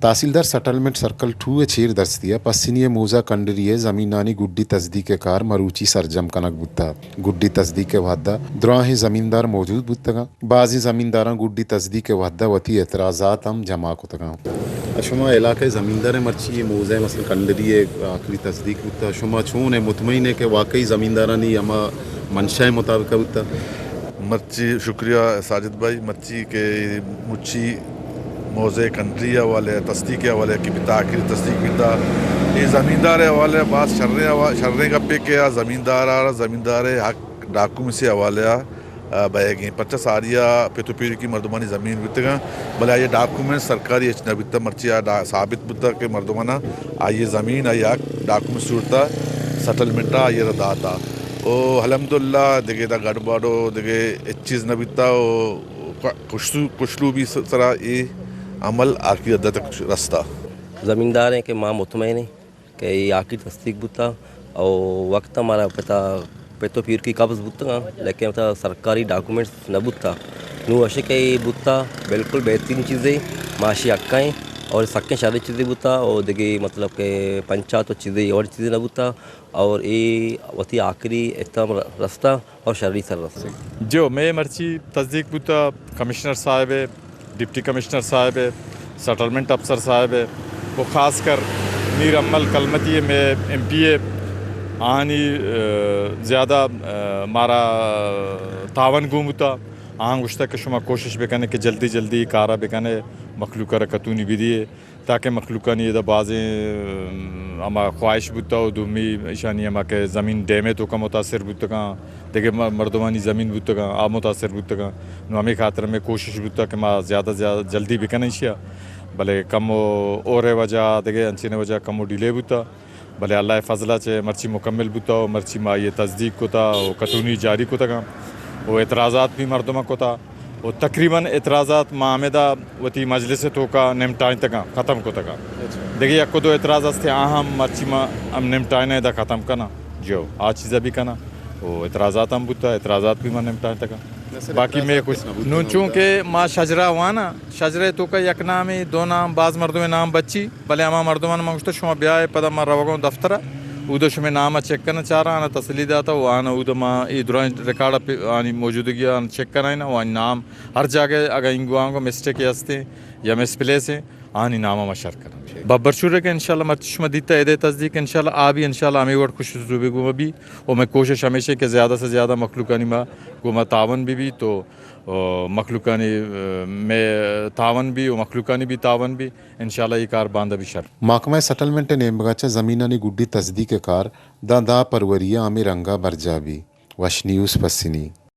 तहसीलदार settlement circle 2 चीर दस्तिया पस्सिनी मोजा कंडरिये जमीनानी गुड्डी तस्दीक कार मरूची सरजम कनक बुत्ता गुड्डी तस्दीक वहदा द्राही जमींदार मौजूद बुत्तगा बाजी जमींदारा गुड्डी तस्दीक वहदा वती एतराज़ात हम जमा कुतगा शुमा इलाके ज़मींदार मर्ची मोज़े मसल कंडरिये आखिरी तस्दीक बुत्ता शुमा चून है मुतमईन है कि वाकई ज़मींदारानी अमा मंशा मुताबिक बुत्ता मर्ची शुक्रिया साजिद भाई मर्ची के मुच्छी मोज़े कंट्री वाले तस्दीक वाले की बिता आखिरी तस्दीक बिता ये ज़मींदार वाले बात शर्रे का पे क्या ज़मींदार हक डाकू से हवाले बैगी 50 आरिया पेतो पीर की मर्दमानी ज़मीन बितगा भले ये डॉक्यूमेंट सरकारी एच बिता मर्ची साबित बिता के मर्दमाना आइए ज़मीन आई हक डॉक्यूमेंट सूरता सेटलमेंटा ये रदाता ओ अलहमदुलिल्लाह देखे दा गड़बड़ो देखे एक चीज़ न बिता कुशलू भी सरा ये अमल आखिरी अद्दा तक रास्ता ज़मींदार हैं कि माँ मुतमईन है कि ये आखिरी तस्दीक बुता और वक्त हमारा पता पेतो पीर की कब्ज़ बुता लेकिन मतलब सरकारी डॉक्यूमेंट्स न बुता नू अशे के बुता बिल्कुल बेहतरीन चीज़ें माशी हक्काएँ और सक्के शादी चीज़ें बुता और देखिए मतलब के पंचायत चीज़ें और चीज़ें न बुता और ये वती आखिरी इख्ताम रास्ता और शर्री सर रास्ता जो मैं मर्ची तस्दीक बुता कमिश्नर साहब है डिप्टी कमिश्नर साहब है सेटलमेंट अफसर साहब है वो ख़ास कर मीर अम्मल कलमती में MP आनी ज़्यादा मारा तावन घूमता आंग उश्ता के शुमा कोशिश बेकने कि जल्दी जल्दी कारा बेकने मखलूका रकतूनी भी दिए ताकि मखलूका नहीं दा बाज़े अमा ख्वाहिश बुता हो दुमी ईशानी अमा के ज़मीन डैमे तो का मुतासर बुतगा देखे मर्दमानी ज़मीन बुतगा आ मुतासर बुतगा नो हमें खातर में कोशिश बुता कि माँ ज़्यादा जल्दी बेकने शिया भले कम और वजह देखे अंचने वजह कम डिले बुता भले अल्लाह फजला चे मर्ची मुकम्मल बुता हो मर्ची माँ ये तस्दीक को था वो कतूनी जारी को था वो एतराज़ात भी मर्दमा को था वो तकरीबन एतराज़ात मामदा वती मजलिस तो का निमटाइन तक ख़त्म को तक देखिए एक को दो एतराज़ात थे अहम मर्ची माँ हम निमटाइन दा ख़त्म करना जो आज चीज़ा भी करना वो एतराज़ात हम बुता एतराज़ात भी माँ निमटाइन तक बाकी मैं कुछ नून चूँकि माँ शजरा हुआ ना शजरे तो का एक नाम है दो नाम बाज़ मर्दों में नाम बच्ची भले हमा मर्दों में मुश्त शुमा ब्याह पदा माँ रवागों दफ्तरा उधर शुमे नाम चेक करना चाह रहा ना तसली दाता वो आना उधर माँ इधर रिकॉर्ड पे आनी मौजूदगी आना चेक करना है ना वो नाम हर जगह अगर इंगुआं को मिस्टेक हंसते या मिसप्लेस है आनी नामा मशर करना बब्बर शुरू के इंशाल्लाह मर्चुमा दीता है तस्दीक इंशाल्लाह आ भी इंशाल्लाह हमें वट खुश रूबे गुमा भी और मैं कोशिश हमेशा कि ज़्यादा से ज़्यादा मखलूकानी मा गुमा तावन भी तो मखलूकानी में तावन भी और मखलूकानी भी तावन भी इंशाल्लाह ये कार बांधा भी शर महकमा सेटलमेंट नेमगाचा ज़मीनानी गुड्डी तस्दीक कार दा परवरिया आमे रंगा बरजा भी वश न्यूज़ पस्सिनी